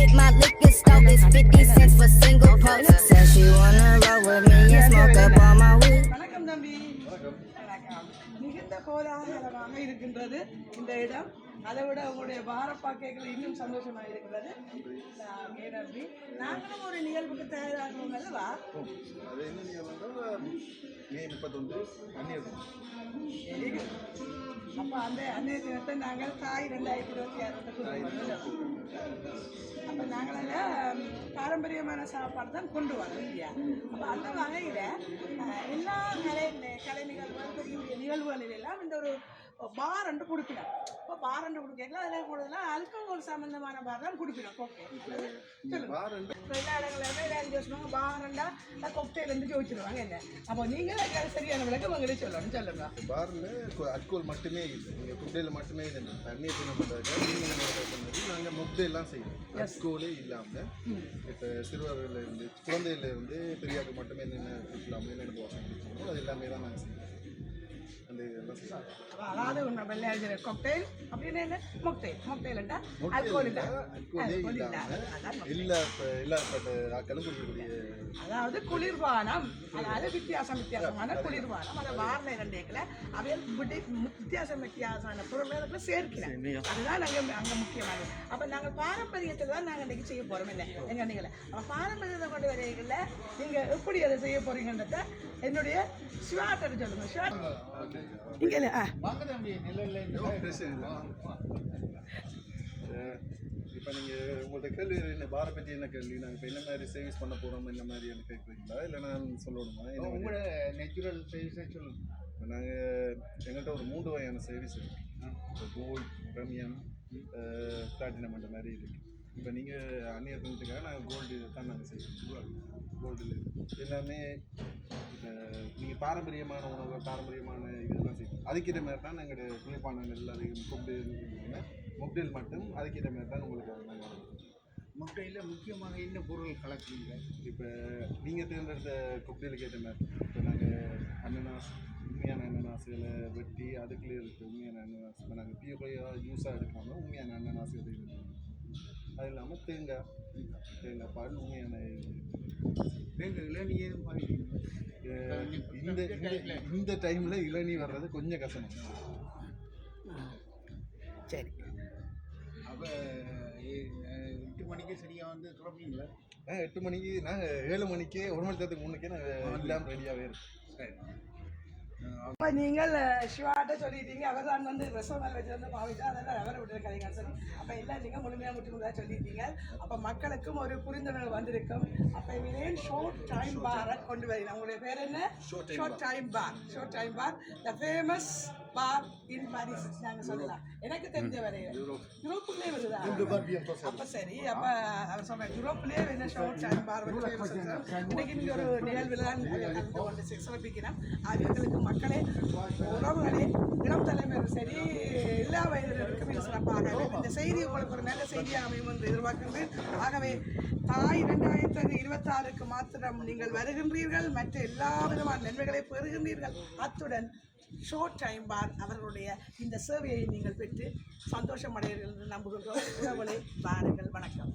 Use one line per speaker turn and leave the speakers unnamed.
hit my liquor store. It's 50 cents for single post. Said she wanna roll with me and smoke up all my weed.
வணக்கம் தம்பி. வணக்கம். மிகுந்த கோலாகலமாக இருக்கின்றது இந்த இடம். அதை விட உங்களுடைய பாரப்பாக்கைகள் இன்னும் சந்தோஷமாக இருக்கிறது. நன்றி. நாங்களும் ஒரு நிகழ்வுக்கு தயாராகிறோம் அல்லவா?
அது என்ன நிகழ்வுன்னா மே 31 அந்நியர் தினம்.
அப்போ அந்த அன்னைய தினத்தை நாங்கள் தாய் 2026 அப்போ நாங்கள் அதில் பாரம்பரியமான சாப்பாடு தான் கொண்டு வரோம் இல்லையா? அப்போ அந்த வகையில் எல்லா கலை நிகழ்வுகள் பெரிய நிகழ்வுகளில் எல்லாம் இந்த ஒரு பார் அண்டு குடிப்பினோம். இப்போ பார் அண்டு குடிக்கலாம் அதில் கூடுதலாக ஆல்கஹால் சம்மந்தமான பார் தான் குடிப்பினோம். ஓகே சொல்லுங்கள். எல்லா இடங்களிலுமே எல்லாரும் யோசிப்பாங்க பார் அண்டா கொக்டெயிலேருந்து யோசிச்சிருவாங்க என்ன. அப்போ நீங்கள் சரியான விளக்கம் உங்களே சொல்லணும். சொல்லுங்க.
பாரில் அல்கோல் மட்டுமே இல்லை, நீங்கள் கொக்டெயில் மட்டுமே இல்லை. தண்ணியை தினப்பட்டாக்க நாங்கள் மொக்டெயிலாம் செய்யணும். அல்கோலே இல்லாமல் இப்போ சிறுவர்களிலிருந்து குழந்தையிலேருந்து பெரியாருக்கு மட்டுமே என்னென்ன குடிக்கலாமல் என்னென்ன தோசை குடிக்கணும் அது எல்லாமே தான் நாங்கள் செய்யணும். அந்த இதெல்லாம் செய்யணும்.
அதாவது ஒன்று வெள்ளையாடுகிற கொக்டெயில் அப்படின்னு என்ன மொக்டெயில்ண்டா அல்கோல் இல்லை,
இல்லாப்பட்ட ஆக்களும் குடிக்கக்கூடிய
அதாவது குளிர்பானம். அதாவது வித்தியாசமான குளிர்பானம். அதை வாரில் இரண்டேக்கில் அவையில் வித்தியாசமான பொருள்களை சேர்க்கிறேன். அதுதான் நாங்கள் அங்கே முக்கியமானது. அப்போ நாங்கள் பாரம்பரியத்தில் தான் நாங்கள் இன்றைக்கி செய்ய போகிறோம் இல்லை எங்கள் நிகழ்ச்சியில். அப்போ பாரம்பரியத்தை கொண்டு வரைகளில் நீங்கள் எப்படி அதை செய்ய போகிறீங்கன்றத என்னுடைய சிவாட்டை சொல்லுங்கள். சிவா இங்கே
இப்போ நீங்கள் உங்கள்கிட்ட கேள்வி என்ன பாரை பற்றி என்ன கேள்வி? நாங்கள் இப்போ என்ன மாதிரி சர்வீஸ் பண்ண போகிறோம் என்ன மாதிரி எனக்கு கேட்குறீங்களா இல்லை நான் சொல்லணுமா?
உங்களோட நேச்சுரல் சர்வீஸை சொல்லுங்கள்.
இப்போ நாங்கள் எங்கள்கிட்ட ஒரு 3 வகையான சர்வீஸ் இருக்குது. கோல்டு, ப்ரீமியம், பிளாட்டினம் அந்த மாதிரி இருக்குது. இப்போ நீங்கள் அந்நியர் தினத்துக்காக நாங்கள் கோல்டு தான் நாங்கள் செய்வோம். கோல்டில் எல்லாமே நீங்கள் பாரம்பரியமான உணவு பாரம்பரியமான இதெல்லாம் செய்வோம். அதுக்கிட்ட மாதிரி தான் நாங்கள் குளிர்பானங்கள் அதிகம் கொண்டு மொக்டெயில் மட்டும் அதுக்கிட்ட மாதிரி தான் உங்களுக்கு நாங்கள்
மொக்டெயிலில் முக்கியமாக என்ன பொருள் கலக்குறீங்க?
இப்போ நீங்கள் தேர்ந்தெடுத்த கொக்டெயிலுக்கு ஏற்ற மாதிரி இப்போ நாங்கள் அன்னனாஸ் உண்மையான அன்னனாசுகளை வெட்டி அதுக்குள்ளே இருக்குது உண்மையான அன்னனாஸ். இப்போ நாங்கள் பியூரையாக ஜூஸாக எடுக்காமல் உண்மையான அன்னனாசு எடுக்கணும். அது இல்லாமல் தேங்காய் பால் உண்மையான
இளநீ எதுவும் பாருங்க.
இந்த டைமில் இளநீ வர்றது கொஞ்சம் கஷ்டம்.
சரி.
அப்போ 8 மணிக்கு சரியாக வந்து துறப்பீங்களா?
8 மணிக்கு நாங்கள் 7 மணிக்கே 1 மணி நேரத்துக்கு முன்னுக்கே நாங்கள் எல்லாம் ரெடியாகவே இருக்கும்.
சரி.
அப்போ நீங்கள் சிவாட்ட சொல்லிட்டீங்க. அவர் தான் வந்து ரெஸ்டாரண்ட் வச்சுருந்து பாவிச்சா அதெல்லாம் அவரை விட்டு கதைங்க சொல்லி அப்போ எல்லாம் நீங்கள் முழுமையாக முற்றுமுழுதாக சொல்லிட்டீங்க. அப்போ மக்களுக்கும் ஒரு புரிந்துணர்வு வந்திருக்கும். அப்போ இவரேன் ஷோர்ட் டைம் பாரை கொண்டு வரீங்க. உங்களுடைய பேர் என்ன? Short time for the famous bar in Paris நாங்கள் சொல்லலாம். எனக்கு தெரிஞ்ச வரையில் யூரோப்புலேயே வருதா? அப்போ சரி. அப்போ அவர் சொன்னார் யூரோப்லேயே என்ன ஷோர்ட் டைம் பார் வந்து இன்னைக்கு நீங்கள் ஒரு நிகழ்வில் தான் சிறப்பிக்கணும். அவர்களுக்கு மக்களே உறவுகளே இளம் தலைமையிலும் சரி எல்லா வயதினருக்கும் இது சிறப்பாக இந்த செய்தி உங்களுக்கு ஒரு நல்ல செய்தியாக அமையும் என்று எதிர்பார்க்கின்றேன். ஆகவே தாய் 2026க்கு மாத்திரம் நீங்கள் வருகின்றீர்கள், மற்ற எல்லா விதமான நன்மைகளை பெறுகின்றீர்கள். அத்துடன் ஷோர்ட் டைம் பார் அவர்களுடைய இந்த சேவையை நீங்கள் பெற்று சந்தோஷம் அடைகிறீர்கள் என்று நம்புகின்றோம். உறவுகளை பாருங்கள். வணக்கம்.